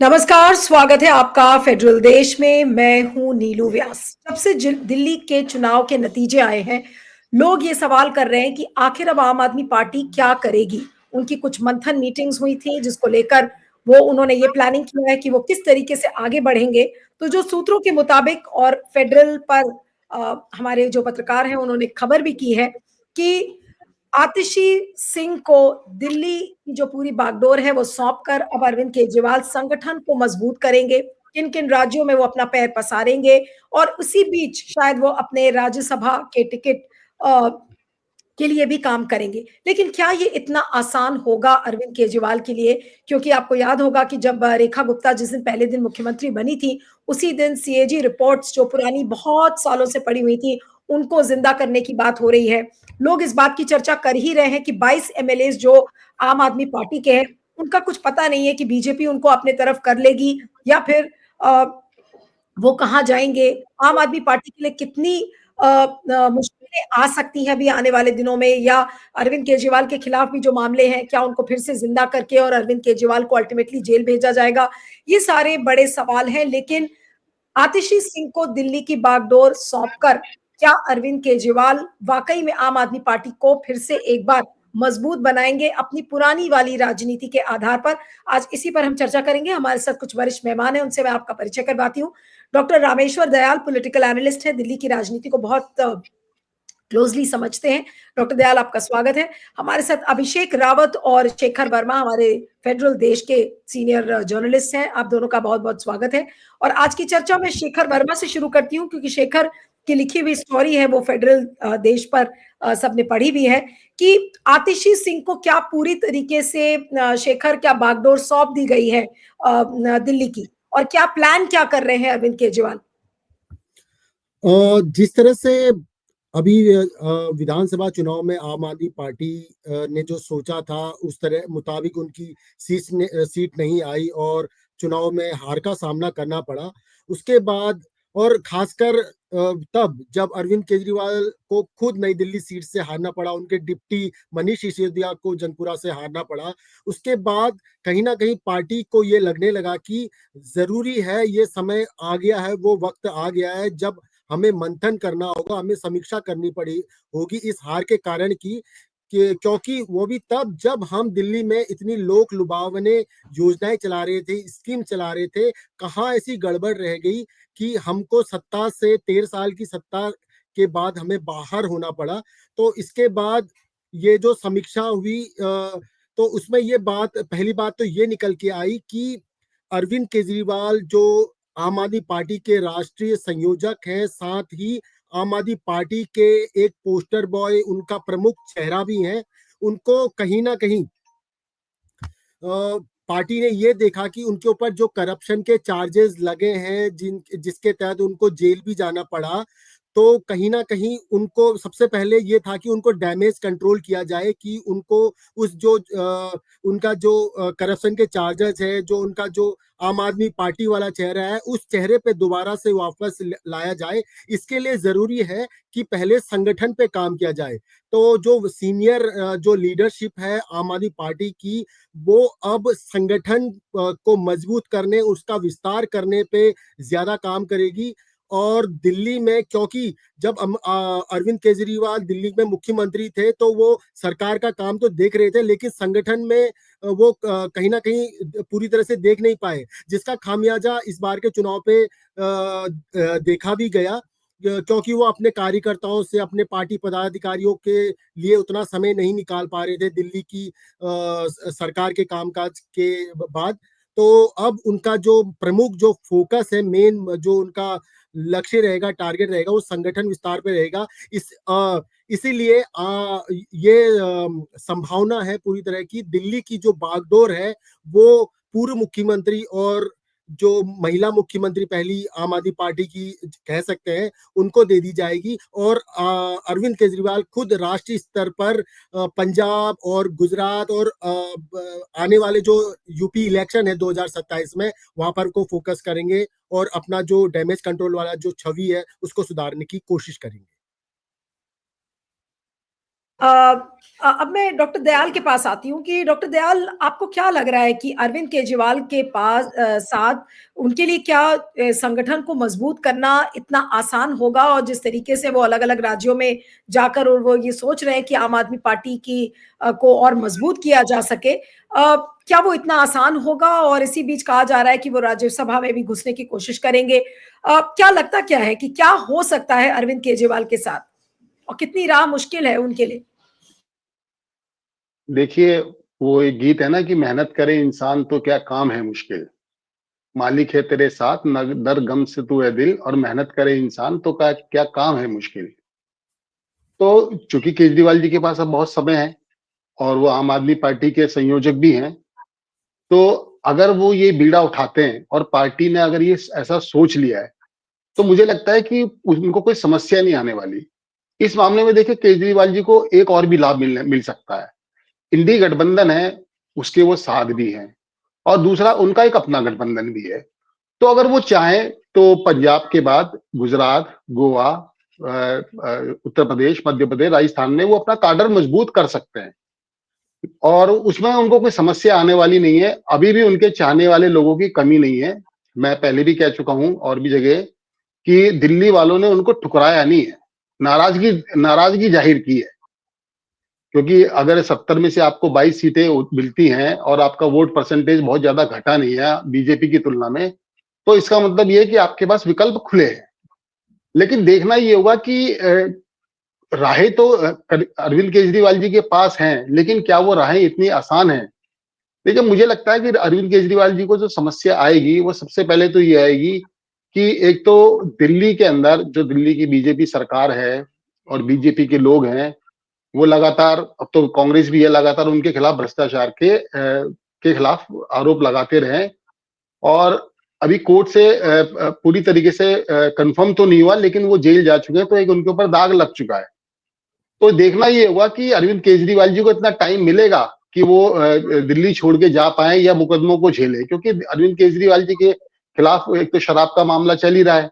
नमस्कार, स्वागत है आपका फेडरल देश में। मैं हूं नीलू व्यास। जब से दिल्ली के चुनाव के नतीजे आए हैं, लोग ये सवाल कर रहे हैं कि आखिर अब आम आदमी पार्टी क्या करेगी। उनकी कुछ मंथन मीटिंग्स हुई थी जिसको लेकर वो उन्होंने ये प्लानिंग किया है कि वो किस तरीके से आगे बढ़ेंगे। तो जो सूत्रों के मुताबिक और फेडरल पर हमारे जो पत्रकार हैं उन्होंने खबर भी की है कि आतिशी सिंह को दिल्ली की जो पूरी बागडोर है वो सौंप कर अब अरविंद केजरीवाल संगठन को मजबूत करेंगे। किन किन राज्यों में वो अपना पैर पसारेंगे और उसी बीच शायद वो अपने राज्यसभा के टिकट के लिए भी काम करेंगे। लेकिन क्या ये इतना आसान होगा अरविंद केजरीवाल के लिए? क्योंकि आपको याद होगा कि जब रेखा गुप्ता जिस दिन पहले दिन मुख्यमंत्री बनी थी, उसी दिन सीएजी रिपोर्ट्स जो पुरानी बहुत सालों से पड़ी हुई थी, उनको जिंदा करने की बात हो रही है। लोग इस बात की चर्चा कर ही रहे हैं कि 22 एमएलएज जो आम आदमी पार्टी के हैं, उनका कुछ पता नहीं है कि बीजेपी उनको अपने तरफ कर लेगी या फिर अ, वो कहाँ जाएँगे? आम आदमी पार्टी के लिए कितनी मुश्किलें आ सकती हैं अभी आने वाले दिनों में, या अरविंद केजरीवाल के खिलाफ भी जो मामले हैं, क्या उनको फिर से ज़िंदा करके और अरविंद केजरीवाल को अल्टीमेटली जेल भेजा जाएगा? ये सारे बड़े सवाल हैं, लेकिन आतिशी सिंह को दिल्ली की बागडोर सौंपकर क्या अरविंद केजरीवाल वाक़ई में आम आदमी पार्टी को फिर से एक बार मजबूत बनाएँगे अपनी पुरानी वाली राजनीति के आधार पर? आज इसी पर हम चर्चा करेंगे। हमारे साथ कुछ वरिष्ठ मेहमान हैं, उनसे मैं आपका परिचय करवाती हूँ। Doctor Rameshwar Dayal political analyst हैं, दिल्ली की राजनीति को बहुत क्लोज़ली समझते हैं। डॉक्टर दयाल, आपका स्वागत है। हमारे साथ अभिषेक रावत और शेखर वर्मा, हमारे फेडरल देश के सीनियर जर्नलिस्ट हैं। आप दोनों का बहुत-बहुत स्वागत है। और आज की चर्चा मैं शेखर वर्मा से शुरू करती हूँ क्योंकि शेखर की लिखी हुई स्टोरी है वो फेडरल देश पर सबने पढ़ी भी है कि आतिशी सिंह को क्या पूरी तरीके से शेखर क्या बागडोर सौंप दी गई है दिल्ली की, और क्या प्लान क्या कर रहे हैं अरविंद केजरीवाल? जिस तरह से अभी विधानसभा चुनाव में आम आदमी पार्टी ने जो सोचा था उस तरह मुताबिक उनकी सीट नहीं आई और चुनाव में हार का सामना करना पड़ा। उसके बाद और खासकर तब जब अरविंद केजरीवाल को खुद नई दिल्ली सीट से हारना पड़ा, उनके डिप्टी मनीष सिसोदिया को जौनपुरा से हारना पड़ा। उसके बाद कहीं ना कहीं पार्टी को ये लगने लगा कि जरूरी है, ये समय आ गया है, वो वक्त आ गया है जब हमें मंथन करना होगा, हमें समीक्षा करनी पड़ी होगी इस हार के कारण की क्योंकि वो भी तब जब हम दिल्ली में इतनी लोक लुभावने योजनाएं चला रहे थे, स्कीम चला रहे थे। कहाँ ऐसी गड़बड़ रह गई कि हमको सत्ता से 13 साल की सत्ता के बाद हमें बाहर होना पड़ा। तो इसके बाद ये जो समीक्षा हुई तो उसमें ये बात, पहली बात तो ये निकल के आई कि अरविंद केजरीवाल जो आम आदमी पार्टी के राष्ट्रीय संयोजक हैं, साथ ही आम आदमी पार्टी के एक पोस्टर बॉय, उनका प्रमुख चेहरा भी हैं। उनको कहीं ना कहीं पार्टी ने ये देखा कि उनके ऊपर जो करप्शन के चार्जेस लगे हैं, जिसके तहत उनको जेल भी जाना पड़ा, तो कहीं ना कहीं उनको सबसे पहले ये था कि उनको डैमेज कंट्रोल किया जाए कि उनको उस जो उनका जो करप्शन के चार्जेस है, जो उनका जो आम आदमी पार्टी वाला चेहरा है, उस चेहरे पे दोबारा से वापस लाया जाए। इसके लिए जरूरी है कि पहले संगठन पे काम किया जाए। तो जो सीनियर जो लीडरशिप है आम आदमी पार्टी की, वो अब संगठन को मजबूत करने, उसका विस्तार करने पे ज्यादा काम करेगी। और दिल्ली में, क्योंकि जब अरविंद केजरीवाल दिल्ली में मुख्यमंत्री थे तो वो सरकार का काम तो देख रहे थे, लेकिन संगठन में वो कहीं ना कहीं पूरी तरह से देख नहीं पाए, जिसका खामियाजा इस बार के चुनाव पे देखा भी गया। क्योंकि वो अपने कार्यकर्ताओं से, अपने पार्टी पदाधिकारियों के लिए उतना समय नहीं निकाल पा रहे थे दिल्ली की सरकार के कामकाज के बाद। तो अब उनका जो प्रमुख जो फोकस है, मेन जो उनका लक्ष्य रहेगा, टारगेट रहेगा, वो संगठन विस्तार पे रहेगा। इसीलिए ये संभावना है पूरी तरह की दिल्ली की जो बागडोर है वो पूर्व मुख्यमंत्री और जो महिला मुख्यमंत्री पहली आम आदमी पार्टी की कह सकते हैं, उनको दे दी जाएगी। और अरविंद केजरीवाल खुद राष्ट्रीय स्तर पर पंजाब और गुजरात और आने वाले जो यूपी इलेक्शन है 2027 में, वहां पर को फोकस करेंगे और अपना जो डैमेज कंट्रोल वाला जो छवि है उसको सुधारने की कोशिश करेंगे। अ अब मैं डॉक्टर दयाल के पास आती हूँ कि डॉक्टर दयाल, आपको क्या लग रहा है कि अरविंद केजरीवाल के पास साथ उनके लिए क्या संगठन को मजबूत करना इतना आसान होगा? और जिस तरीके से वो अलग-अलग राज्यों में जाकर और वो ये सोच रहे हैं कि आम आदमी पार्टी की को और मजबूत किया जा सके, क्या वो इतना आसान होगा? और इसी बीच कहा जा रहा है कि वो राज्यसभा में भी घुसने की कोशिश करेंगे। क्या लगता क्या है कि क्या हो सकता है अरविंद केजरीवाल के साथ? और कितनी राह मुश्किल है उनके लिए? देखिए, वो एक गीत है ना कि मेहनत करे इंसान तो क्या काम है मुश्किल। मालिक है तेरे साथ दर गम से तू है दिल और मेहनत करे इंसान तो क्या क्या काम है मुश्किल। तो चूंकि केजरीवाल जी के पास अब बहुत समय है और वो आम आदमी पार्टी के संयोजक भी हैं, तो अगर वो ये बीड़ा उठाते हैं और पार्टी ने अगर ये ऐसा सोच लिया है, तो मुझे लगता है कि उनको कोई समस्या नहीं आने वाली। इस मामले में देखिए केजरीवाल जी को एक और भी लाभ मिल सकता है। इंडी गठबंधन है, उसके वो साथ भी हैं और दूसरा उनका एक अपना गठबंधन भी है। तो अगर वो चाहें तो पंजाब के बाद गुजरात, गोवा, उत्तर प्रदेश, मध्य प्रदेश, राजस्थान में वो अपना काडर मजबूत कर सकते हैं और उसमें उनको कोई समस्या आने वाली नहीं है। अभी भी उनके चाहने वाले लोगों की कमी नहीं है। मैं पहले भी कह चुका हूँ और भी जगह कि दिल्ली वालों ने उनको ठुकराया नहीं है, नाराजगी नाराजगी जाहिर की है। क्योंकि अगर 70 में से आपको 22 सीटें मिलती हैं और आपका वोट परसेंटेज बहुत ज्यादा घटा नहीं है बीजेपी की तुलना में, तो इसका मतलब ये है कि आपके पास विकल्प खुले हैं। लेकिन देखना ये होगा कि राहें तो अरविंद केजरीवाल जी के पास हैं, लेकिन क्या वो राहें इतनी आसान हैं? देखिए, मुझे लगता है कि अरविंद केजरीवाल जी को जो समस्या आएगी, वो सबसे पहले तो ये आएगी कि एक तो दिल्ली के अंदर जो दिल्ली की बीजेपी सरकार है और बीजेपी के लोग हैं, वो लगातार, अब तो कांग्रेस भी है, लगातार उनके खिलाफ भ्रष्टाचार के खिलाफ आरोप लगाते रहे और अभी कोर्ट से पूरी तरीके से कंफर्म तो नहीं हुआ, लेकिन वो जेल जा चुके हैं, तो एक उनके ऊपर दाग लग चुका है। तो देखना ये होगा कि अरविंद केजरीवाल जी को इतना टाइम मिलेगा कि वो दिल्ली छोड़ के जा पाए या मुकदमों को झेले, क्योंकि अरविंद केजरीवाल जी के खिलाफ एक तो शराब का मामला चल ही रहा है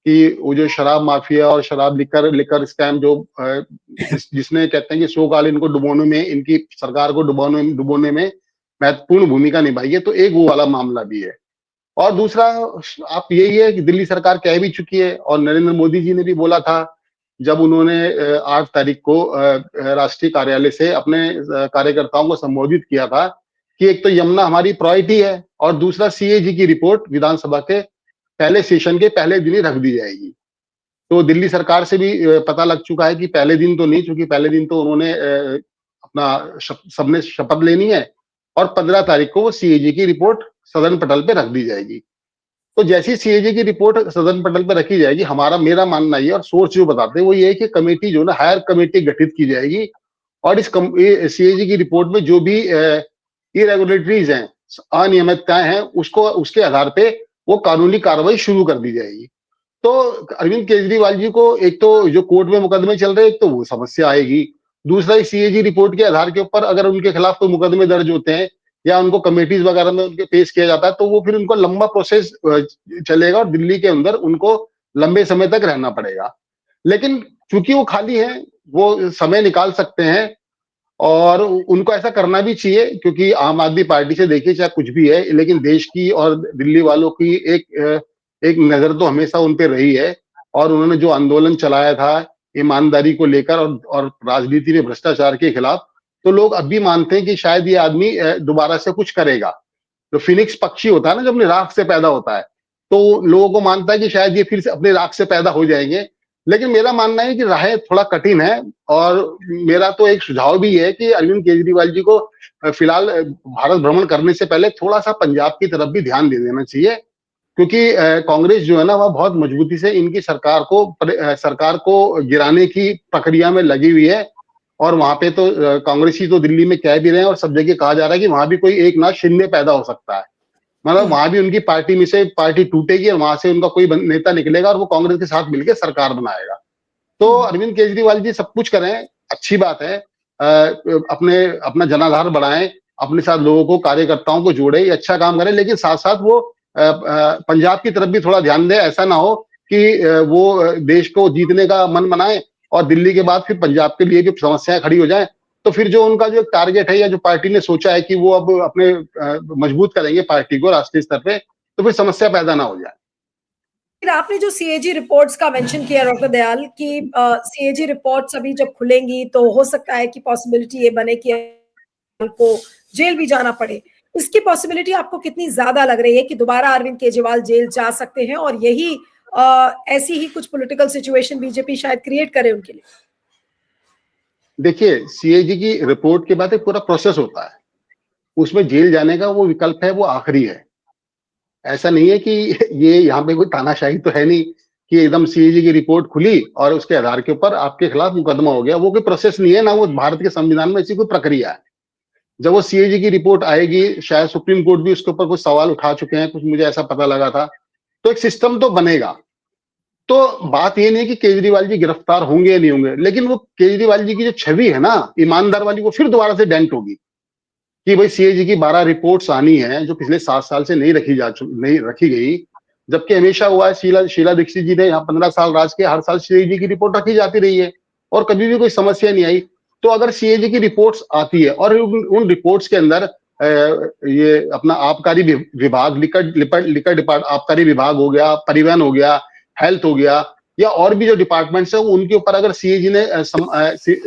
कि वो जो शराब माफिया और शराब लिकर लिकर स्कैम जो जिसने कहते हैं कि 100 साल इनको डुबोने में, इनकी सरकार को डुबोने डुबोने में महत्वपूर्ण भूमिका निभाई है, तो एक वो वाला मामला भी है। और दूसरा, आप यही है कि दिल्ली सरकार कह भी चुकी है और नरेंद्र मोदी जी ने भी बोला था जब उन्होंने 8 तारीख को राष्ट्रीय कार्यालय से अपने कार्यकर्ताओं को संबोधित किया था कि एक तो यमुना हमारी प्रायोरिटी है और दूसरा सीएजी की रिपोर्ट विधानसभा के पहले सेशन के पहले दिन ही रख दी जाएगी। तो दिल्ली सरकार से भी पता लग चुका है कि पहले दिन तो नहीं, क्योंकि पहले दिन तो उन्होंने अपना सबने शपथ लेनी है और 15 तारीख को वो सीएजी की रिपोर्ट सदन पटल पे रख दी जाएगी। तो जैसी सीएजी की रिपोर्ट सदन पटल पे रखी जाएगी, मेरा मानना ये और सोर्स जो बताते हैं वो ये है कि कमेटी जो ना हायर कमेटी गठित की जाएगी और इस सीएजी की रिपोर्ट में जो भी इरेगुलेटरीज हैं, अनियमितताएं हैं, उसको उसके आधार पे वो कानूनी कार्रवाई शुरू कर दी जाएगी। तो अरविंद केजरीवाल जी को एक तो जो कोर्ट में मुकदमे चल रहे हैं, एक तो वो समस्या आएगी। दूसरा, इस सीएजी रिपोर्ट के आधार के ऊपर अगर उनके खिलाफ कोई मुकदमे दर्ज होते हैं या उनको कमेटीज वगैरह में उनके पेश किया जाता है, तो वो फिर उनको लंबा प्रोसेस चलेगा और दिल्ली के अंदर उनको लंबे समय तक रहना पड़ेगा। लेकिन चूंकि वो खाली है, वो समय निकाल सकते हैं और उनको ऐसा करना भी चाहिए, क्योंकि आम आदमी पार्टी से देखिए चाहे कुछ भी है, लेकिन देश की और दिल्ली वालों की एक नजर तो हमेशा उन पे रही है और उन्होंने जो आंदोलन चलाया था ईमानदारी को लेकर और राजनीति में भ्रष्टाचार के खिलाफ, तो लोग अब भी मानते हैं कि शायद ये आदमी दोबारा से कुछ करेगा। जो फिनिक्स पक्षी होता है ना, जब अपनी राख से पैदा होता है, तो लोगों को मानता है कि शायद ये फिर से अपनी राख से पैदा हो जाएंगे। लेकिन मेरा मानना है कि राहें थोड़ा कठिन है और मेरा तो एक सुझाव भी है कि अरविंद केजरीवाल जी को फिलहाल भारत भ्रमण करने से पहले थोड़ा सा पंजाब की तरफ भी ध्यान दे देना चाहिए, क्योंकि कांग्रेस जो है ना वह बहुत मजबूती से इनकी सरकार को गिराने की प्रक्रिया में लगी हुई है और वहां पे तो कांग्रेसी तो दिल्ली में कह भी रहे हैं और सब जगह कहा जा रहा है कि वहां भी कोई एक ना शिंदे पैदा हो सकता है। मतलब वहां भी उनकी पार्टी में से पार्टी टूटेगी और वहां से उनका कोई नेता निकलेगा और वो कांग्रेस के साथ मिलकर सरकार बनाएगा। तो अरविंद केजरीवाल जी सब कुछ करें, अच्छी बात है, अपने अपना जनाधार बढ़ाएं, अपने साथ लोगों को, कार्यकर्ताओं को जोड़े, ये अच्छा काम करें, लेकिन साथ साथ वो पंजाब की तरफ भी थोड़ा ध्यान दें। ऐसा ना हो कि वो देश को जीतने का मन बनाए और दिल्ली के बाद फिर पंजाब के लिए भी समस्याएं खड़ी हो जाएं, तो फिर जो उनका जो टारगेट है या जो पार्टी ने सोचा है कि वो अब अपने मजबूत करेंगे पार्टी को राष्ट्रीय स्तर पे, तो फिर समस्या पैदा ना हो जाए। फिर आपने जो सीएजी रिपोर्ट्स का मेंशन किया डॉक्टर दयाल कि सीएजी रिपोर्ट्स अभी जब खुलेंगी तो हो सकता है कि पॉसिबिलिटी ये बने कि को जेल भी जाना पड़े। इसकी पॉसिबिलिटी आपको कितनी ज्यादा लग रही है कि दोबारा अरविंद केजरीवाल जेल जा सकते हैं और यही ऐसी ही कुछ पॉलिटिकल सिचुएशन बीजेपी शायद क्रिएट करे उनके लिए? देखिए, सीएजी की रिपोर्ट के बाद एक पूरा प्रोसेस होता है, उसमें जेल जाने का वो विकल्प है, वो आखिरी है। ऐसा नहीं है कि ये यहाँ पे कोई तानाशाही तो है नहीं कि एकदम सीएजी की रिपोर्ट खुली और उसके आधार के ऊपर आपके खिलाफ मुकदमा हो गया। वो कोई प्रोसेस नहीं है, ना वो भारत के संविधान में ऐसी कोई प्रक्रिया है। जब वो सीएजी की रिपोर्ट आएगी, शायद सुप्रीम कोर्ट भी उसके ऊपर कुछ सवाल उठा चुके हैं, कुछ मुझे ऐसा पता लगा था, तो एक सिस्टम तो बनेगा। तो बात ये नहीं है कि केजरीवाल जी गिरफ्तार होंगे या नहीं होंगे, लेकिन वो केजरीवाल जी की जो छवि है ना ईमानदार वाली, वो फिर दोबारा से डेंट होगी कि भाई सीएजी की 12 रिपोर्ट्स आनी है जो पिछले 7 साल से नहीं रखी गई, जबकि हमेशा हुआ है शीला शीला दीक्षित जी ने यहाँ 15 साल राज के, हर साल सीएजी की रिपोर्ट रखी जाती रही है और कभी भी कोई समस्या नहीं आई। तो अगर सीएजी की रिपोर्ट्स आती है और उन रिपोर्ट्स के अंदर ये अपना आबकारी विभाग, लिकर डिपार्ट आबकारी विभाग हो गया, परिवहन हो गया, हेल्थ हो गया, या और भी जो डिपार्टमेंट्स है उनके ऊपर अगर सीएजी ने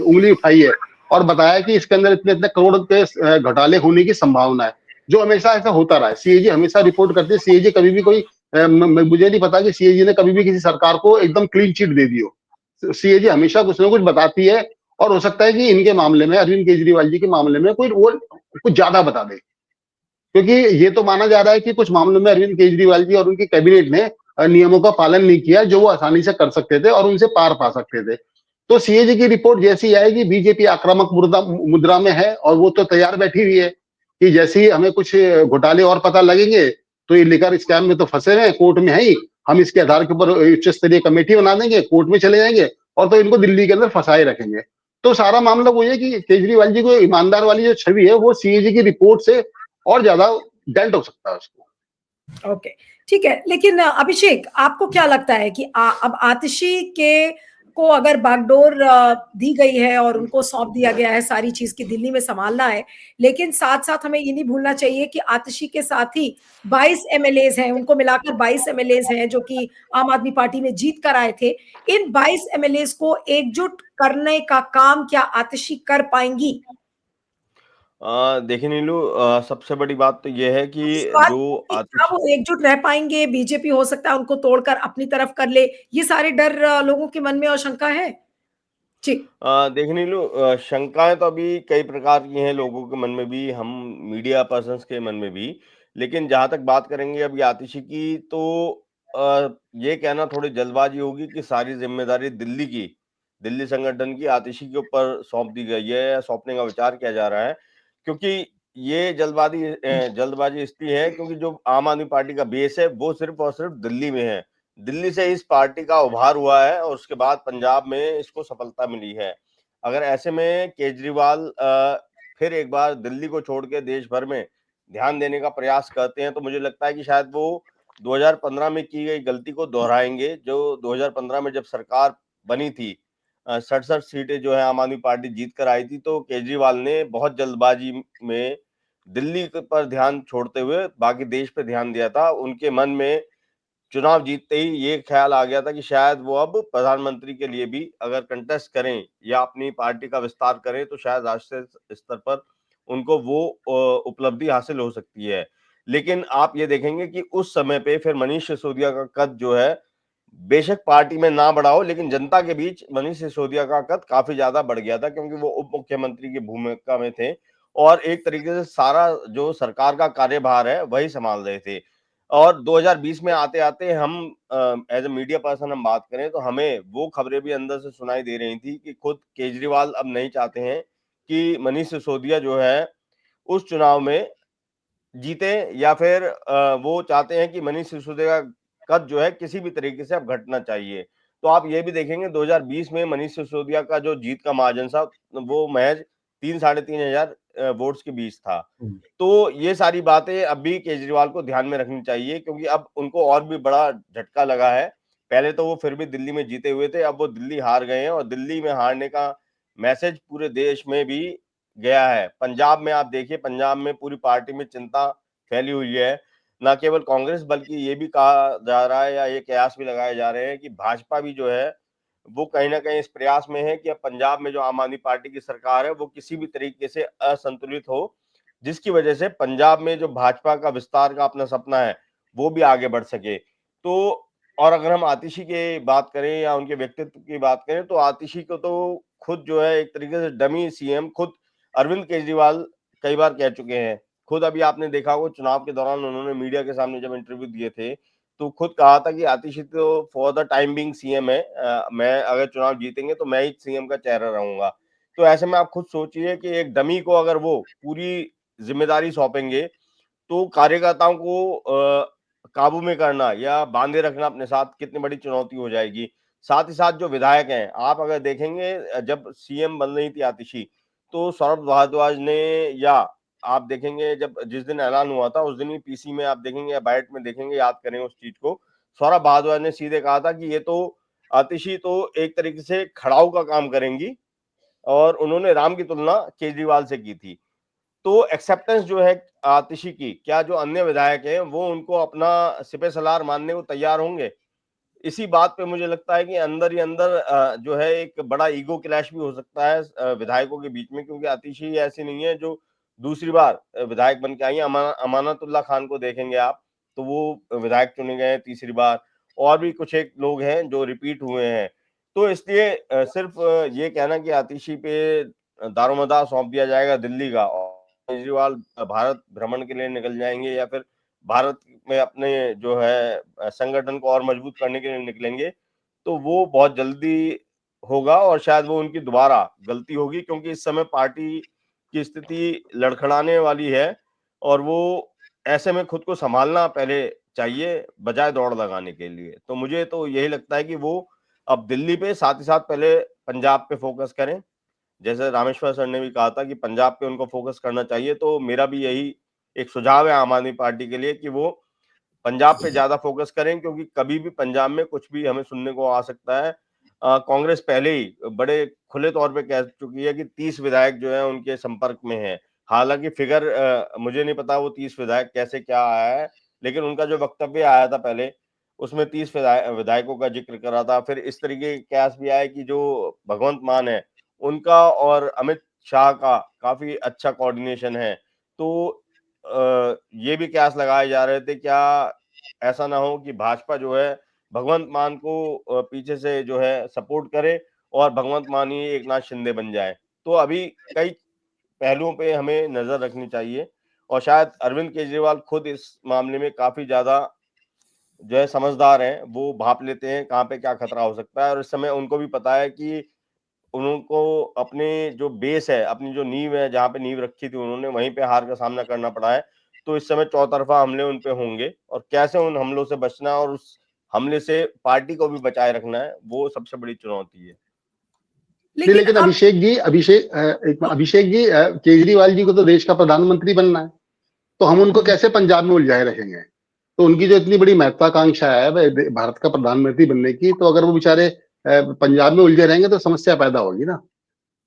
उंगली उठाई है और बताया कि इसके अंदर इतने इतने करोड़ के घोटाले होने की संभावना है, जो हमेशा ऐसा होता रहा है। सीएजी हमेशा रिपोर्ट करती है, सीएजी कभी भी कोई मुझे नहीं पता कि सीएजी ने कभी भी किसी सरकार को एकदम क्लीन चिट दे दी हो। सीएजी हमेशा कुछ ना कुछ बताती है और हो सकता है कि इनके मामले में, अरविंद केजरीवाल जी के मामले में कोई वो कुछ ज्यादा बता दे, क्योंकि ये तो माना जा रहा है कि कुछ मामलों में अरविंद केजरीवाल जी और उनकी कैबिनेट ने नियमों का पालन नहीं किया जो वो आसानी से कर सकते थे और उनसे पार पा सकते थे। तो सीएजी की रिपोर्ट जैसी आएगी, बीजेपी आक्रामक मुद्रा में है और वो तो तैयार बैठी हुई है कि जैसे ही हमें कुछ घोटाले और पता लगेंगे, तो ये लिकर स्कैम में तो फंसे हुए हैं, कोर्ट में है ही, हम इसके आधार के ऊपर उच्च स्तरीय कमेटी बना देंगे, कोर्ट में चले जाएंगे और तो इनको दिल्ली के अंदर फंसाए रखेंगे। तो सारा मामला वो है कि केजरीवाल जी को ईमानदार वाली जो छवि है वो सीएजी की रिपोर्ट से और ज्यादा डेंट हो सकता है उसको। ओके, ठीक है। लेकिन अभिषेक, आपको क्या लगता है कि अब आतिशी के को अगर बागडोर दी गई है और उनको सौंप दिया गया है सारी चीज की दिल्ली में संभालना है, लेकिन साथ साथ हमें ये नहीं भूलना चाहिए कि आतिशी के साथ ही 22 एमएलएज हैं, उनको मिलाकर 22 एमएलएज हैं जो कि आम आदमी पार्टी में जीत कर आए थे। इन 22 एमएलएज को एकजुट करने का काम क्या आतिशी कर पाएंगी? देखिए नीलू, सबसे बड़ी बात तो ये है कि इस बात जो कि क्या आतिश वो एकजुट रह पाएंगे? बीजेपी हो सकता है उनको तोड़कर अपनी तरफ कर ले, ये सारे डर लोगों के मन में और शंका है। जी। देखिए नीलू, शंकाएं तो अभी कई प्रकार की हैं लोगों के मन में भी, हम मीडिया पर्सन्स के मन में भी। लेकिन जहां तक बात करेंगे अभी आतिशी की, तो ये कहना थोड़ी जल्दबाजी होगी कि सारी जिम्मेदारी दिल्ली संगठन की आतिशी के ऊपर सौंप दी गई है या सौंपने का विचार किया जा रहा है, क्योंकि ये जल्दबाजी इसलिए है क्योंकि जो आम आदमी पार्टी का बेस है वो सिर्फ और सिर्फ दिल्ली में है। दिल्ली से इस पार्टी का उभार हुआ है और उसके बाद पंजाब में इसको सफलता मिली है। अगर ऐसे में केजरीवाल फिर एक बार दिल्ली को छोड़ के देश भर में ध्यान देने का प्रयास करते हैं, तो मुझे लगता है कि शायद वो 2015 में की गई गलती को दोहराएंगे। जो 2015 में जब सरकार बनी थी, 67 सीटें जो है आम आदमी पार्टी जीत कर आई थी, तो केजरीवाल ने बहुत जल्दबाजी में दिल्ली पर ध्यान छोड़ते हुए बाकी देश पे ध्यान दिया था। उनके मन में चुनाव जीतते ही ये ख्याल आ गया था कि शायद वो अब प्रधानमंत्री के लिए भी अगर कंटेस्ट करें या अपनी पार्टी का विस्तार करें, तो शायद राष्ट्रीय स्तर पर उनको वो उपलब्धि हासिल हो सकती है। लेकिन आप ये देखेंगे कि उस समय पे फिर मनीष सिसोदिया का कद जो है, बेशक पार्टी में ना बढ़ा हो, लेकिन जनता के बीच मनीष सिसोदिया का कद काफी ज्यादा बढ़ गया था, क्योंकि वो उप मुख्यमंत्री की भूमिका में थे और एक तरीके से सारा जो सरकार का कार्यभार है वही संभाल रहे थे। और 2020 में आते-आते हम एज़ अ मीडिया पर्सन हम बात करें, तो हमें वो खबरें भी अंदर से सुनाई दे रही थी कि खुद केजरीवाल अब नहीं चाहते हैं कि मनीष सिसोदिया जो है उस चुनाव में जीते, या फिर वो चाहते हैं कि मनीष सिसोदिया का कद जो है किसी भी तरीके से अब घटना चाहिए। तो आप ये भी देखेंगे 2020 में मनीष सिसोदिया का जो जीत का मार्जिन था वो महज 3 साढ़े 3 हजार वोट्स के बीच था। तो ये सारी बातें अब भी केजरीवाल को ध्यान में रखनी चाहिए, क्योंकि अब उनको और भी बड़ा झटका लगा है। पहले तो वो फिर भी दिल्ली में जीते हुए थे, अब वो दिल्ली हार गए हैं और दिल्ली में हारने का मैसेज पूरे देश में भी गया है। पंजाब में आप देखिए, पंजाब में पूरी पार्टी में चिंता फैली हुई है। ना केवल कांग्रेस बल्कि ये भी कहा जा रहा है या ये कयास भी लगाए जा रहे हैं कि भाजपा भी जो है वो कहीं न कहीं इस प्रयास में है कि अब पंजाब में जो आम आदमी पार्टी की सरकार है वो किसी भी तरीके से असंतुलित हो, जिसकी वजह से पंजाब में जो भाजपा का विस्तार का अपना सपना है, वो भी आगे बढ़ सके। तो और अगर हम आतिशी की बात करें या उनके व्यक्तित्व की बात करें, तो आतिशी को तो खुद जो है एक तरीके से डमी सीएम खुद अरविंद केजरीवाल कई बार कह चुके हैं। खुद अभी आपने देखा होगा चुनाव के दौरान उन्होंने मीडिया के सामने जब इंटरव्यू दिए थे, तो खुद कहा था कि आतिशी तो for the time being CM है, मैं अगर चुनाव जीतेंगे तो मैं ही सीएम का चेहरा रहूंगा। तो ऐसे में आप खुद सोचिए कि एक डमी को अगर वो पूरी जिम्मेदारी सौंपेंगे तो कार्यकर्ताओं को काबू में करना या बांधे रखना अपने साथ कितनी बड़ी चुनौती हो जाएगी। साथ ही साथ जो विधायक हैं, आप अगर देखेंगे जब सीएम बन रही थी आतिशी, तो सौरभ भारद्वाज ने या आप देखेंगे जब जिस दिन ऐलान हुआ था उस दिन ही पीसी में आप देखेंगे या बाइट में देखेंगे, याद करें उस चीज को, सौरभ भारद्वाज ने सीधे कहा था कि ये तो आतिशी तो एक तरीके से खड़ाऊ का काम करेंगी और उन्होंने राम की तुलना केजरीवाल से की थी। तो एक्सेप्टेंस जो है आतिशी की, क्या जो अन्य विधायक हैं वो उनको अपना सिपहसालार मानने को तैयार होंगे? इसी बात पे मुझे लगता है कि अंदर ही अंदर जो है एक बड़ा ईगो क्लैश भी हो सकता है विधायकों के बीच में, क्योंकि आतिशी ऐसी नहीं है जो दूसरी बार विधायक बन के आई है। अमानतुल्लाह खान को देखेंगे आप, तो वो विधायक चुने गए हैं तीसरी बार, और भी कुछ एक लोग हैं जो रिपीट हुए हैं। तो इसलिए सिर्फ ये कहना कि आतिशी पे दारोमदार सौंप दिया जाएगा दिल्ली का और केजरीवाल भारत भ्रमण के लिए निकल जाएंगे या फिर भारत में अपने जो है संगठन को और मजबूत करने के लिए निकलेंगे, तो वो बहुत जल्दी होगा और शायद वो उनकी दोबारा गलती होगी, क्योंकि इस समय पार्टी की स्थिति लड़खड़ाने वाली है और वो ऐसे में खुद को संभालना पहले चाहिए बजाय दौड़ लगाने के लिए। तो मुझे तो यही लगता है कि वो अब दिल्ली पे साथ ही साथ पहले पंजाब पे फोकस करें। जैसे रामेश्वर सर ने भी कहा था कि पंजाब पे उनको फोकस करना चाहिए, तो मेरा भी यही एक सुझाव है आम आदमी पार्टी के लिए कि वो पंजाब पे ज्यादा फोकस करें, क्योंकि कभी भी पंजाब में कुछ भी हमें सुनने को आ सकता है। कांग्रेस पहले ही बड़े खुले तौर पे कह चुकी है कि 30 विधायक जो है उनके संपर्क में है। हालांकि फिगर मुझे नहीं पता वो 30 विधायक कैसे क्या आया है, लेकिन उनका जो वक्तव्य आया था पहले उसमें 30 विधायकों का जिक्र करा था। फिर इस तरीके के कयास भी आए कि जो भगवंत मान है उनका और अमित शाह का काफी अच्छा कोऑर्डिनेशन है। तो ये भी कयास लगाए जा रहे थे, क्या ऐसा ना हो कि भाजपा जो है भगवंत मान को पीछे से जो है सपोर्ट करे और भगवंत मान ही एक नाथ शिंदे बन जाए। तो अभी कई पहलुओं पे हमें नजर रखनी चाहिए और शायद अरविंद केजरीवाल खुद इस मामले में काफी ज्यादा जो है समझदार हैं, वो भाप लेते हैं कहाँ पे क्या खतरा हो सकता है और इस समय उनको भी पता है कि उनको अपने जो बेस है, अपनी जो नींव है, जहाँ पे नींव रखी थी उन्होंने, वहीं पे हार का सामना करना पड़ा है। तो इस समय चौतरफा हमले उन पे होंगे और कैसे उन हमलों से बचना है और उस हमले से पार्टी को भी बचाए रखना है, वो सबसे बड़ी चुनौती है। नहीं, लेकिन लेकिन अब अभिषेक जी, केजरीवाल जी को तो देश का प्रधानमंत्री बनना है, तो हम उनको कैसे पंजाब में उलझाए रखेंगे? तो उनकी जो इतनी बड़ी महत्वाकांक्षा है भारत का प्रधानमंत्री बनने की, तो अगर वो बेचारे पंजाब में उलझे रहेंगे तो समस्या पैदा होगी ना।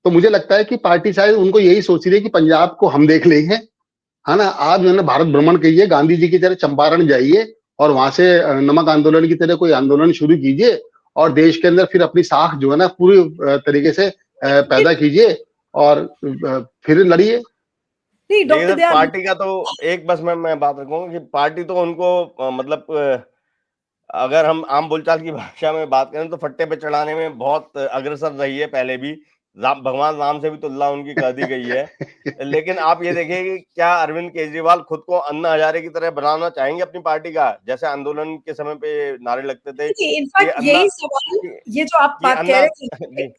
तो मुझे लगता है कि पार्टी शायद उनको यही सोच रही है कि पंजाब को हम देख लेंगे, है ना। आप जो है ना भारत भ्रमण कीजिए, गांधी जी की तरह चंपारण जाइए और वहां से नमक आंदोलन की तरह कोई आंदोलन शुरू कीजिए और देश के अंदर फिर अपनी साख जो है ना पूरी तरीके से पैदा कीजिए और फिर लड़िए। नहीं देखिए डॉक्टर सर, दयाल, पार्टी का तो एक बस मैं बात रखूंगा कि पार्टी तो उनको मतलब अगर हम आम बोलचाल की भाषा में बात करें तो फट्टे पे चढ़ाने में बहुत अग्रसर रही है पहले भी। भगवान राम से भी तुलना उनकी कर दी गई है। लेकिन आप ये देखिए कि क्या अरविंद केजरीवाल खुद को अन्ना हजारे की तरह बनाना चाहेंगे अपनी पार्टी का, जैसे आंदोलन के समय पे नारे लगते थे देखिए कि इनफैक्ट अन्ना यही सवाल, कि, ये जो आप कि बात कह अन्ना रहे थे, जी,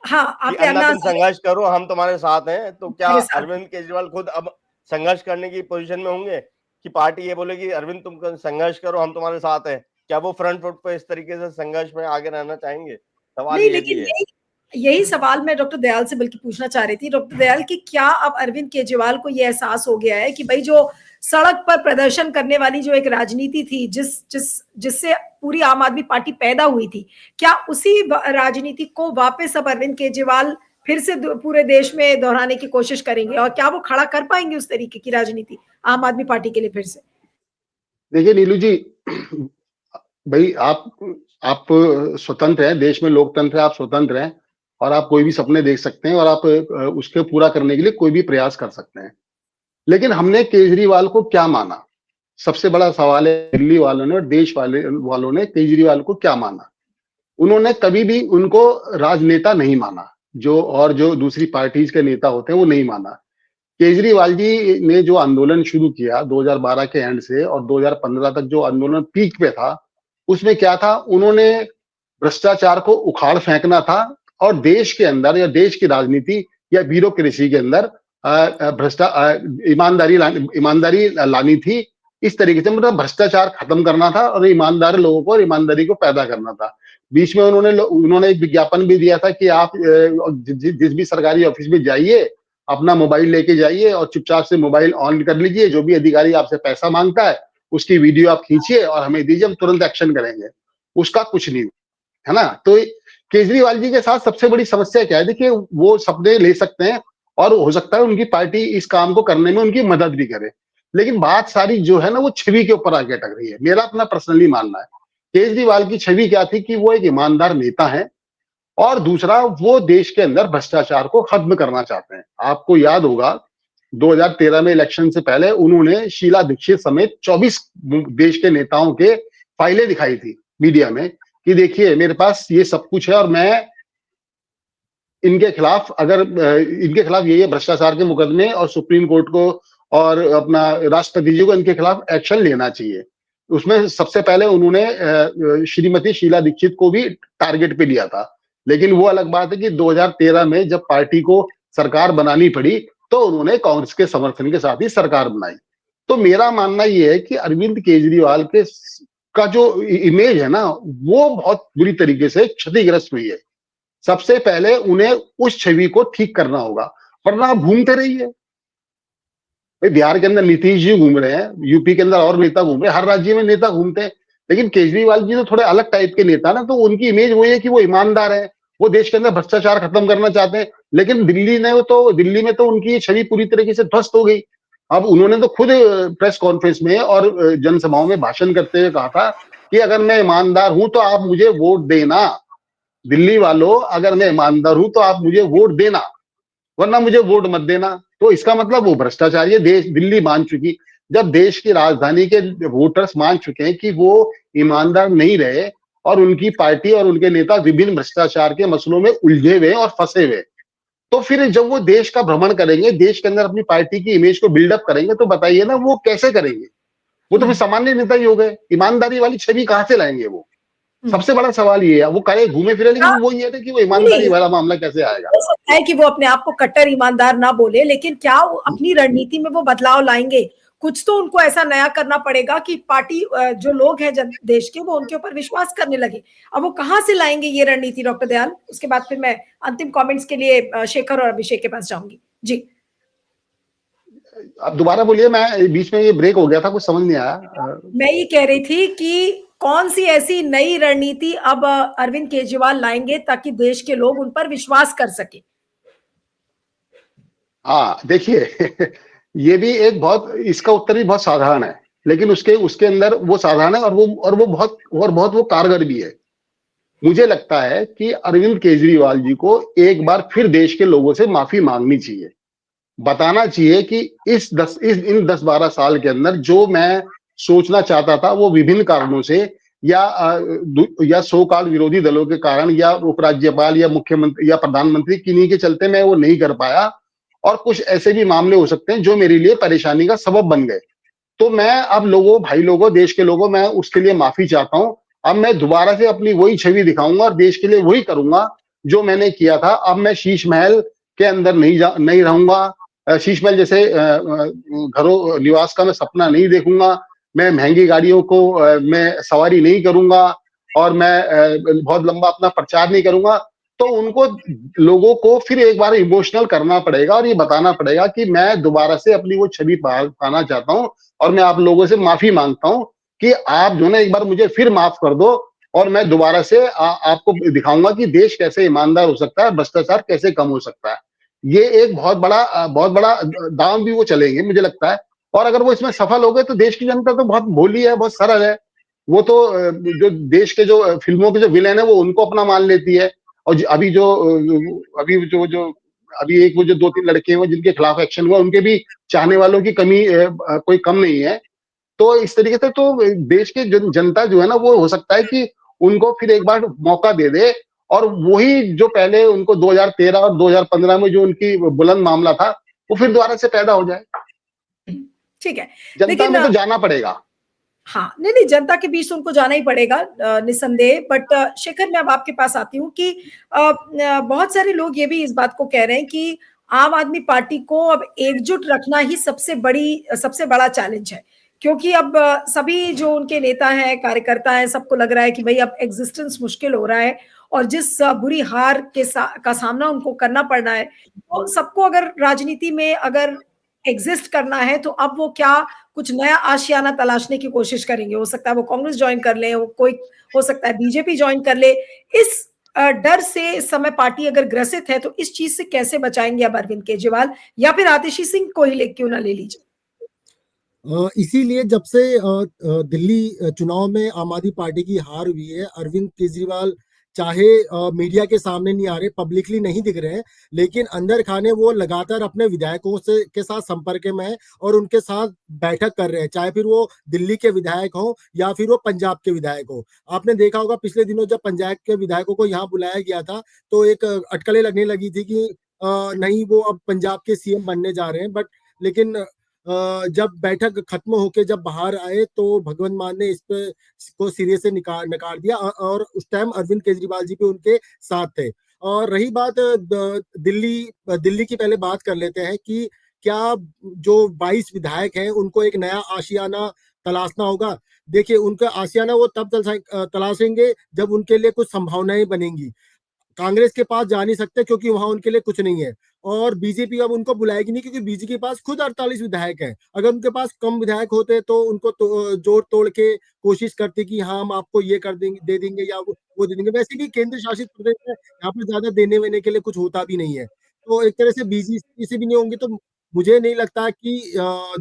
हाँ, कि आपने अन्ना अन्ना तुम हजारे संघर्ष करो हम तुम्हारे साथ हैं, तो क्या हमारे साथ हैं। अरविंद केजरीवाल खुद अब संघर्ष करने की पोजीशन में होंगे कि पार्टी ये बोलेगी अरविंद तुम संघर्ष करो हम तुम्हारे साथ हैं? क्या वो फ्रंट फुट पे इस तरीके से संघर्ष में आगे रहना चाहेंगे? सवाल नहीं ये लेकिन भी है। यही यही सवाल मैं डॉक्टर दयाल से बल्कि पूछना चाह रही थी। डॉक्टर दयाल कि क्या अब अरविंद केजरीवाल को ये एहसास हो गया है कि भाई जो सड़क पर प्रदर्शन करने वाली जो एक राजनीति थी, जिससे पूरी आम आदमी पार्टी पैदा हुई थी, क्या उसी राजनीति को वापस अब अरविंद केजरीवाल फिर से पूरे देश में दोहराने की कोशिश करेंगे, और क्या वो खड़ा कर पाएंगे उस तरीके की राजनीति आम आदमी पार्टी के लिए फिर से? देखिए नीलू जी, भाई आप स्वतंत्र हैं, देश में लोकतंत्र है, आप स्वतंत्र हैं और आप कोई भी सपने देख सकते हैं और आप उसके पूरा करने के लिए कोई भी प्रयास कर सकते हैं। लेकिन हमने केजरीवाल को क्या माना? सबसे बड़ा सवाल है, दिल्ली वालों ने और देश वालों ने केजरीवाल को क्या माना? उन्होंने कभी भी उनको राजनेता नहीं माना, जो दूसरी पार्टीज के नेता होते हैं वो नहीं माना। केजरीवाल जी ने जो आंदोलन शुरू किया 2012 के एंड से और 2015 तक जो आंदोलन पीक पे था, उसमें क्या था? उन्होंने भ्रष्टाचार को उखाड़ फेंकना था और देश के अंदर या देश की राजनीति या ब्यूरोक्रेसी के अंदर ईमानदारी लानी थी। इस तरीके से मतलब भ्रष्टाचार खत्म करना था और ईमानदार लोगों को और ईमानदारी को पैदा करना था। बीच में उन्होंने एक विज्ञापन भी दिया था कि आप जिस भी सरकारी ऑफिस में जाइए, अपना मोबाइल लेके जाइए और चुपचाप से मोबाइल ऑन कर लीजिए, जो भी अधिकारी आपसे पैसा मांगता है उसकी वीडियो आप खींचिए और हमें दीजिए, हम तुरंत एक्शन करेंगे। उसका कुछ नहीं, है ना? तो केजरीवाल जी के साथ सबसे बड़ी समस्या क्या है? देखिए, वो सपने ले सकते हैं और हो सकता है उनकी पार्टी इस काम को करने में उनकी मदद भी करे, लेकिन बात सारी जो है ना वो छवि के ऊपर आके अटक रही है। मेरा अपना पर्सनली मानना है, केजरीवाल की छवि क्या थी कि वो एक ईमानदार नेता है और दूसरा वो देश के अंदर भ्रष्टाचार को खत्म करना चाहते हैं। आपको याद होगा 2013 में इलेक्शन से पहले उन्होंने शीला दीक्षित समेत 24 देश के नेताओं के फाइलें दिखाई थी मीडिया में कि देखिए मेरे पास ये सब कुछ है और मैं इनके खिलाफ ये भ्रष्टाचार के मुकदमे और सुप्रीम कोर्ट को और अपना राष्ट्रपति जी को इनके खिलाफ एक्शन लेना चाहिए। उसमें सबसे पहले उन्होंने श्रीमती शीला दीक्षित को भी टारगेट पे लिया था, लेकिन वो अलग बात है कि 2013 में जब पार्टी को सरकार बनानी पड़ी तो उन्होंने कांग्रेस के समर्थन के साथ ही सरकार बनाई। तो मेरा मानना ये है कि अरविंद केजरीवाल का जो इमेज है ना वो बहुत बुरी तरीके से क्षतिग्रस्त हुई है। सबसे पहले उन्हें उस छवि को ठीक करना होगा, वरना आप घूमते रहिए। बिहार के अंदर नीतीश जी घूम रहे हैं, यूपी के अंदर और नेता घूम रहे हैं, हर राज्य में नेता घूमते हैं, लेकिन केजरीवाल जी तो थोड़े अलग टाइप के नेता ना, तो उनकी इमेज वही है कि वो ईमानदार है, वो देश के अंदर भ्रष्टाचार खत्म करना चाहते हैं। लेकिन दिल्ली में तो उनकी ये छवि पूरी तरीके से ध्वस्त हो गई। अब उन्होंने तो खुद प्रेस कॉन्फ्रेंस में और जनसभाओं में भाषण करते हुए कहा था कि अगर मैं ईमानदार हूं तो आप मुझे वोट देना, दिल्ली वालों अगर मैं ईमानदार हूं तो आप मुझे वोट देना, वरना मुझे वोट मत देना। तो इसका मतलब वो भ्रष्टाचारी दिल्ली मान चुकी। जब देश की राजधानी के वोटर्स मान चुके हैं कि वो ईमानदार नहीं रहे और उनकी पार्टी और उनके नेता विभिन्न भ्रष्टाचार के मसलों में उलझे हुए और फंसे हुए, तो फिर जब वो देश का भ्रमण करेंगे, देश के अंदर अपनी पार्टी की इमेज को बिल्डअप करेंगे, तो बताइए ना वो कैसे करेंगे? वो तो फिर सामान्य नेता ही हो गए, ईमानदारी वाली छवि कहां से लाएंगे वो? सबसे बड़ा सवाल ये है। वो करे घूमे फिरे, लेकिन वो ये है कि वो ईमानदारी वाला मामला कैसे आएगा? हो सकता है कि वो अपने आप को कट्टर ईमानदार ना बोले, लेकिन क्या वो अपनी रणनीति में वो बदलाव लाएंगे? कुछ तो उनको ऐसा नया करना पड़ेगा कि पार्टी जो लोग हैं देश के, वो उनके ऊपर विश्वास करने लगे। अब वो कहां से लाएंगे ये रणनीति, डॉक्टर दयाल? उसके बाद फिर मैं अंतिम कमेंट्स के लिए शेखर और अभिषेक के पास जाऊंगी। जी, अब दोबारा बोलिए, मैं बीच में ये ब्रेक हो गया था, कुछ समझ नहीं आया। मैं ये कह रही थी कि कौन सी ऐसी नई रणनीति अब अरविंद केजरीवाल लाएंगे ताकि देश के लोग उन पर विश्वास कर सके? हाँ देखिए ये भी एक इसका उत्तर भी बहुत साधारण है, लेकिन उसके अंदर वो साधारण है और वो बहुत वो कारगर भी है। मुझे लगता है कि अरविंद केजरीवाल जी को एक बार फिर देश के लोगों से माफी मांगनी चाहिए, बताना चाहिए कि इन 10-12 साल के अंदर जो मैं सोचना चाहता था वो विभिन्न कारणों से या सो कॉल्ड विरोधी दलों के कारण या उपराज्यपाल या मुख्यमंत्री या प्रधानमंत्री किन्हीं के चलते मैं वो नहीं कर पाया, और कुछ ऐसे भी मामले हो सकते हैं जो मेरे लिए परेशानी का सबब बन गए। तो मैं अब भाई लोगों, देश के लोगों, मैं उसके लिए माफी चाहता हूं। अब मैं दोबारा से अपनी वही छवि दिखाऊंगा और देश के लिए वही करूंगा जो मैंने किया था। अब मैं शीश महल के अंदर नहीं रहूंगा, शीश महल जैसे घरों निवास का मैं सपना नहीं देखूंगा, मैं महंगी गाड़ियों को मैं सवारी नहीं करूंगा और मैं बहुत लंबा अपना प्रचार नहीं करूंगा। तो उनको, लोगों को फिर एक बार इमोशनल करना पड़ेगा और ये बताना पड़ेगा कि मैं दोबारा से अपनी वो छवि पाना चाहता हूँ और मैं आप लोगों से माफी मांगता हूँ कि आप जो ना एक बार मुझे फिर माफ कर दो और मैं दोबारा से आपको दिखाऊंगा कि देश कैसे ईमानदार हो सकता है, भ्रष्टाचार कैसे कम हो सकता है। ये एक बहुत बड़ा दांव भी वो चलेंगे मुझे लगता है। और अगर वो इसमें सफल हो गए तो देश की जनता तो बहुत भोली है, बहुत सरल है। वो तो जो देश के जो फिल्मों के जो विलेन है वो उनको अपना मान लेती है। और अभी जो अभी जो जो अभी एक वो जो 2-3 लड़के हैं वो जिनके खिलाफ एक्शन हुआ, उनके भी चाहने वालों की कमी कोई कम नहीं है। तो इस तरीके से तो देश की जनता जो है ना, वो हो सकता है कि उनको फिर एक बार मौका दे दे और वही जो पहले उनको 2013 और 2015 में जो उनकी बुलंद मामला था, वो फिर दोबारा से पैदा हो जाए। ठीक है। जनता लेकिन में तो जाना पड़ेगा। हाँ, नहीं, जनता के बीच तो उनको जाना ही पड़ेगा निसंदेह। बट शेखर, मैं अब आपके पास आती हूँ कि बहुत सारे लोग ये भी इस बात को कह रहे हैं कि आम आदमी पार्टी को अब एकजुट रखना ही सबसे बड़ा चैलेंज है, क्योंकि अब सभी जो उनके नेता हैं, कार्यकर्ता हैं, सबको लग रहा है कि भाई अब एग्जिस्टेंस मुश्किल हो रहा है और जिस बुरी हार का सामना उनको करना पड़ना है, तो सबको अगर राजनीति में अगर एग्जिस्ट करना है तो अब वो क्या कुछ नया आशियाना तलाशने की कोशिश करेंगे। हो सकता है वो कांग्रेस ज्वाइन कर ले, हो सकता है बीजेपी ज्वाइन कर ले। इस डर से इस समय पार्टी अगर ग्रसित है तो इस चीज से कैसे बचाएंगे अब अरविंद केजरीवाल, या फिर आतिशी सिंह को ही क्यों ना ले लीजिए। इसीलिए जब से दिल्ली चुनाव में आम आदमी पार्टी की हार हुई है, अरविंद केजरीवाल चाहे मीडिया के सामने नहीं आ रहे, पब्लिकली नहीं दिख रहे हैं, लेकिन अंदर खाने वो लगातार अपने विधायकों से के साथ संपर्क में है और उनके साथ बैठक कर रहे हैं, चाहे फिर वो दिल्ली के विधायक हो या फिर वो पंजाब के विधायक हो। आपने देखा होगा पिछले दिनों जब पंजाब के विधायकों को यहाँ बुलाया गया था तो एक अटकलें लगने लगी थी कि नहीं वो अब पंजाब के सीएम बनने जा रहे हैं। बट लेकिन जब बैठक खत्म होके जब बाहर आए तो भगवंत मान ने इस पे को सिरे से नकार दिया और उस टाइम अरविंद केजरीवाल जी भी उनके साथ थे। और रही बात दिल्ली दिल्ली की, पहले बात कर लेते हैं कि क्या जो 22 विधायक हैं उनको एक नया आशियाना तलाशना होगा। देखिए, उनका आशियाना वो तब तलाशेंगे जब उनके लिए कुछ संभावनाएं बनेंगी। कांग्रेस के पास जा नहीं सकते क्योंकि वहां उनके लिए कुछ नहीं है, और बीजेपी अब उनको बुलाएगी नहीं क्योंकि बीजेपी के पास खुद 48 विधायक हैं। अगर उनके पास कम विधायक होते तो उनको जोड़ तोड़ के कोशिश करते कि हाँ हम आपको ये कर देंगे, दे देंगे या वो दे देंगे। वैसे भी केंद्र शासित प्रदेश है, यहाँ पर ज्यादा देने वेने के लिए कुछ होता भी नहीं है, तो एक तरह से बीजेपी से भी नहीं होंगे। तो मुझे नहीं लगता कि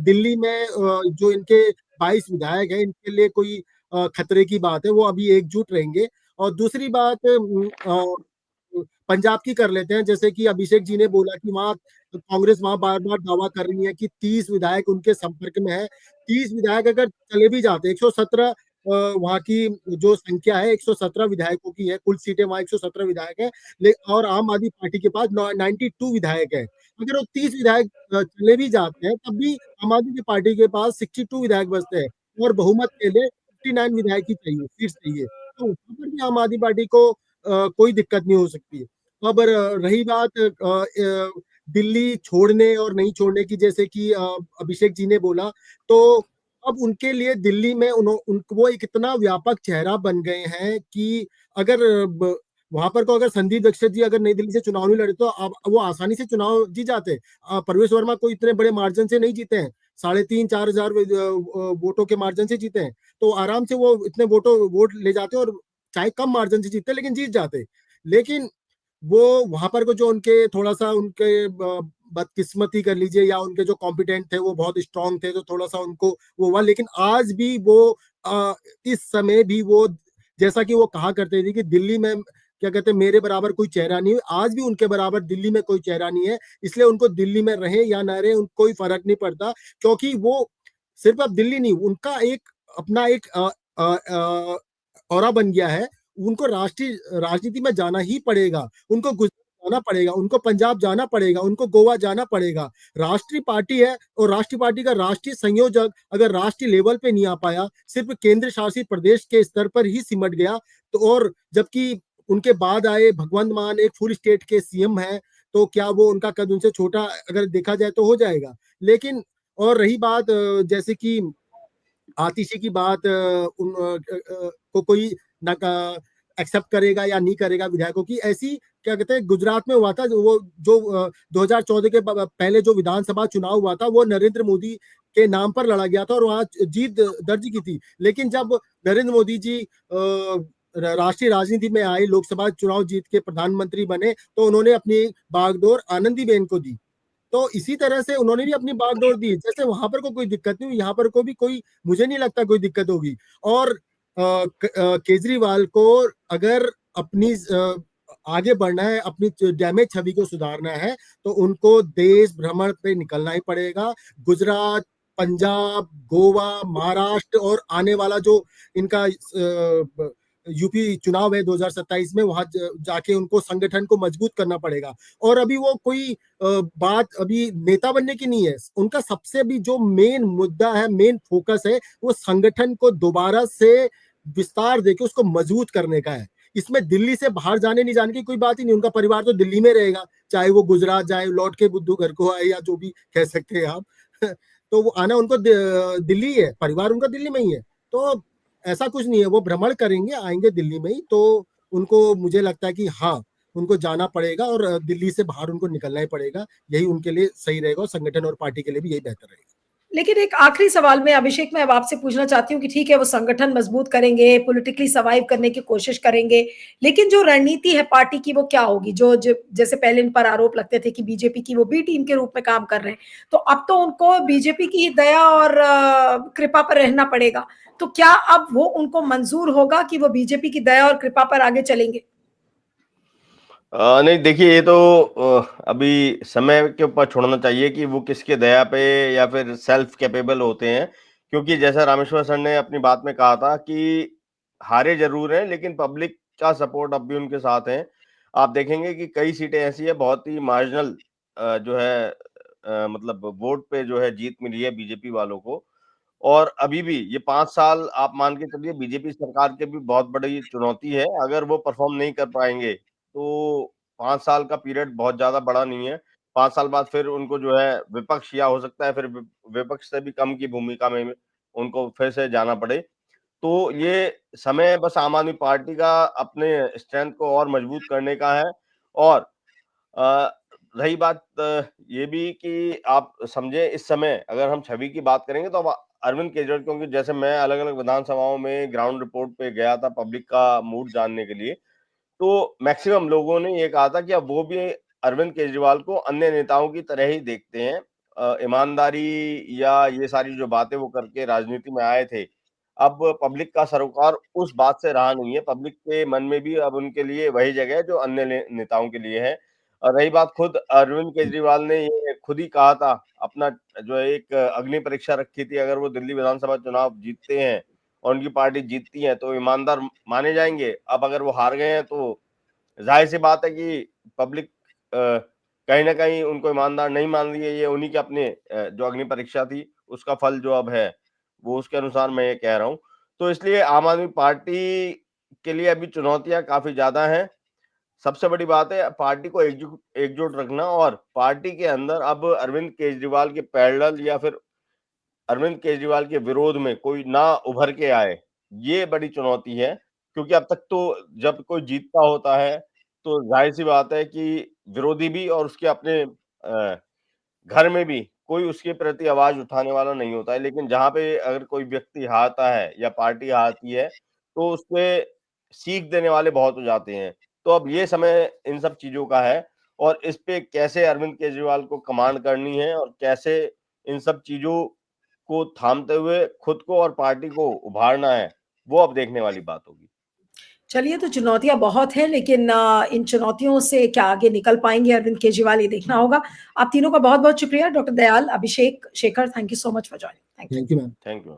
दिल्ली में जो इनके 22 विधायक हैं इनके लिए कोई खतरे की बात है, वो अभी एकजुट रहेंगे। और दूसरी बात पंजाब की कर लेते हैं। जैसे कि अभिषेक जी ने बोला कि वहाँ कांग्रेस वहां बार बार दावा कर रही है कि 30 विधायक उनके संपर्क में है। 30 विधायक अगर चले भी जाते, 117 वहां की जो संख्या है 117 विधायकों की है, कुल सीटें वहां 117 विधायक है, और आम आदमी पार्टी के पास 92 विधायक है। अगर वो 30 विधायक चले भी जाते हैं तब भी आम आदमी पार्टी के पास 62 विधायक बचते हैं और बहुमत के लिए 59 विधायक ही चाहिए, सीट चाहिए। तो वहां पर भी आम आदमी पार्टी को कोई दिक्कत नहीं हो सकती। अब रही बात दिल्ली छोड़ने और नहीं छोड़ने की, जैसे कि अभिषेक जी ने बोला, तो अब उनके लिए दिल्ली में वो एक इतना व्यापक चेहरा बन गए हैं कि अगर वहां पर को अगर संदीप दीक्षित जी अगर नई दिल्ली से चुनाव नहीं लड़े तो अब वो आसानी से चुनाव जीत जाते। प्रवेश वर्मा को इतने बड़े मार्जिन से नहीं जीते हैं, 3,500-4,000 वोटों के मार्जिन से जीते हैं, तो आराम से वो इतने वोट ले जाते और चाहे कम मार्जिन से जीतते लेकिन जीत जाते। लेकिन वो वहां पर को जो उनके थोड़ा सा उनके बदकिस्मती कर लीजिए या उनके जो कॉम्पिटेंट थे वो बहुत स्ट्रांग थे तो थोड़ा सा उनको वो हुआ। लेकिन आज भी वो इस समय भी वो, जैसा कि वो कहा करते थे कि दिल्ली में क्या कहते हैं मेरे बराबर कोई चेहरा नहीं है, आज भी उनके बराबर दिल्ली में कोई चेहरा नहीं है। इसलिए उनको दिल्ली में रहे या ना रहे उनको कोई फर्क नहीं पड़ता, क्योंकि वो सिर्फ अब दिल्ली नहीं, उनका एक अपना एक ऑरा बन गया है। उनको राष्ट्रीय राजनीति में जाना ही पड़ेगा, उनको गुजरात जाना पड़ेगा, उनको पंजाब जाना पड़ेगा, उनको गोवा जाना पड़ेगा। राष्ट्रीय पार्टी है और राष्ट्रीय पार्टी का राष्ट्रीय संयोजक अगर राष्ट्रीय लेवल पे नहीं आ पाया, सिर्फ केंद्र शासित प्रदेश के स्तर पर ही सिमट गया, तो और जबकि उनके बाद आए भगवंत मान एक फुल स्टेट के सीएम है, तो क्या वो उनका कद उनसे छोटा अगर देखा जाए तो हो जाएगा। लेकिन और रही बात जैसे कि आतिशी की बात, को कोई एक्सेप्ट करेगा या नहीं करेगा विधायकों की। ऐसी क्या कहते हैं गुजरात में हुआ था, वो जो 2014 के पहले जो विधानसभा चुनाव हुआ था वो नरेंद्र मोदी के नाम पर लड़ा गया था और वहां जीत दर्ज की थी। लेकिन जब नरेंद्र मोदी जी राष्ट्रीय राजनीति में आए, लोकसभा चुनाव जीत के प्रधानमंत्री बने, तो उन्होंने अपनी बागडोर आनंदीबेन को दी। तो इसी तरह से उन्होंने भी अपनी बागडोर दी। जैसे वहां पर कोई दिक्कत नहीं हुई, यहाँ पर कोई मुझे नहीं लगता कोई दिक्कत होगी। और केजरीवाल को अगर अपनी आगे बढ़ना है, अपनी डैमेज छवि को सुधारना है, तो उनको देश भ्रमण पे निकलना ही पड़ेगा। गुजरात, पंजाब, गोवा, महाराष्ट्र और आने वाला जो इनका यूपी चुनाव है 2027 में, वहां जाके उनको संगठन को मजबूत करना पड़ेगा। और अभी वो कोई बात अभी नेता बनने की नहीं है, उनका सबसे भी जो मेन मुद्दा है, मेन फोकस है, वो संगठन को दोबारा से विस्तार देके उसको मजबूत करने का है। इसमें दिल्ली से बाहर जाने नहीं जाने की कोई बात ही नहीं, उनका परिवार तो दिल्ली में रहेगा, चाहे वो गुजरात जाए, लौट के बुद्धू घर को आए या जो भी कह सकते हैं आप तो वो आना उनको दिल्ली है, परिवार उनका दिल्ली में ही है। तो ऐसा कुछ नहीं है, वो भ्रमण करेंगे, आएंगे दिल्ली में ही। तो उनको मुझे लगता है कि हाँ, उनको जाना पड़ेगा और दिल्ली से बाहर उनको निकलना ही पड़ेगा। यही उनके लिए सही रहेगा और संगठन और पार्टी के लिए भी यही बेहतर रहेगा। लेकिन एक आखिरी सवाल में अभिषेक, मैं अब आपसे पूछना चाहती हूँ कि ठीक है वो संगठन मजबूत करेंगे, पॉलिटिकली सर्वाइव करने की कोशिश करेंगे, लेकिन जो रणनीति है पार्टी की वो क्या होगी? जो जैसे पहले इन पर आरोप लगते थे कि बीजेपी की वो बी टीम के रूप में काम कर रहे हैं, तो अब तो उनको बीजेपी की दया और कृपा पर रहना पड़ेगा। तो क्या अब वो उनको मंजूर होगा कि वो बीजेपी की दया और कृपा पर आगे चलेंगे? नहीं देखिए, ये तो अभी समय के ऊपर छोड़ना चाहिए कि वो किसके दया पे या फिर सेल्फ कैपेबल होते हैं। क्योंकि जैसा रामेश्वर सर ने अपनी बात में कहा था कि हारे ज़रूर हैं, लेकिन पब्लिक का सपोर्ट अब भी उनके साथ है। आप देखेंगे कि कई सीटें ऐसी हैं, बहुत ही मार्जिनल जो है मतलब वोट पे जो है जीत मिली है बीजेपी वालों को। और अभी भी ये 5 साल आप मान के चलिए, बीजेपी सरकार के भी बहुत बड़ी चुनौती है। अगर वो परफ़ॉर्म नहीं कर पाएँगे, तो 5 साल का पीरियड बहुत ज़्यादा बड़ा नहीं है। 5 साल बाद फिर उनको जो है विपक्ष, या हो सकता है फिर विपक्ष से भी कम की भूमिका में उनको फिर से जाना पड़े। तो ये समय बस आम आदमी पार्टी का अपने स्ट्रेंथ को और मजबूत करने का है। और अ, रही बात ये भी कि आप समझें, इस समय अगर हम छवि की बात करेंगे तो अब अरविंद केजरीवाल, क्योंकि जैसे मैं अलग-अलग विधानसभाओं में ग्राउंड रिपोर्ट पे गया था पब्लिक का मूड जानने के लिए, तो मैक्सिमम लोगों ने ये कहा था कि अब वो भी अरविंद केजरीवाल को अन्य नेताओं की तरह ही देखते हैं। ईमानदारी या ये सारी जो बातें वो करके राजनीति में आए थे, अब पब्लिक का सरोकार उस बात से रहा नहीं है। पब्लिक के मन में भी अब उनके लिए वही जगह है जो अन्य नेताओं के लिए है। और रही बात, खुद अरविंद केजरीवाल ने ये खुद ही कहा था, अपना जो है एक अग्नि परीक्षा रखी थी, अगर वो दिल्ली विधानसभा चुनाव जीतते हैं और उनकी पार्टी जीतती है तो ईमानदार माने जाएँगे। अब अगर वो हार गए हैं तो ज़ाहिर-सी बात है कि पब्लिक कहीं न कहीं उनको ईमानदार नहीं मान रही है। ये उन्हीं के अपने जो अग्नि परीक्षा थी, उसका फल जो अब है, वो उसके अनुसार मैं ये कह रहा हूँ। तो इसलिए आम आदमी पार्टी के लिए अभी चुनौतियाँ काफ़ी ज़्यादा हैं। सबसे बड़ी बात है पार्टी को एकजुट रखना, और पार्टी के अंदर अब अरविंद केजरीवाल के पैरेलल या फिर अरविंद केजरीवाल के विरोध में कोई ना उभर के आए, ये बड़ी चुनौती है। क्योंकि अब तक तो जब कोई जीतता होता है, तो ज़ाहिर-सी बात है कि विरोधी भी और उसके अपने घर में भी कोई उसके प्रति आवाज़ उठाने वाला नहीं होता है। लेकिन जहाँ पे अगर कोई व्यक्ति हारता है या पार्टी हारती है, तो उसपे सीख देने वाले बहुत हो जाते हैं। तो अब ये समय इन सब चीज़ों का है, और इस पे कैसे अरविंद केजरीवाल को कमांड करनी है और कैसे इन सब चीज़ों को थामते हुए खुद को और पार्टी को उभारना है, वो अब देखने वाली बात होगी। चलिए, तो चुनौतियाँ बहुत हैं, लेकिन इन चुनौतियों से क्या आगे निकल पाएँगे अरविंद केजरीवाल, ये देखना होगा। आप तीनों का बहुत-बहुत शुक्रिया, doctor Dayal, Abhishek, Shekhar, thank you so much for joining. Thank you. Thank you ma'am. Thank you.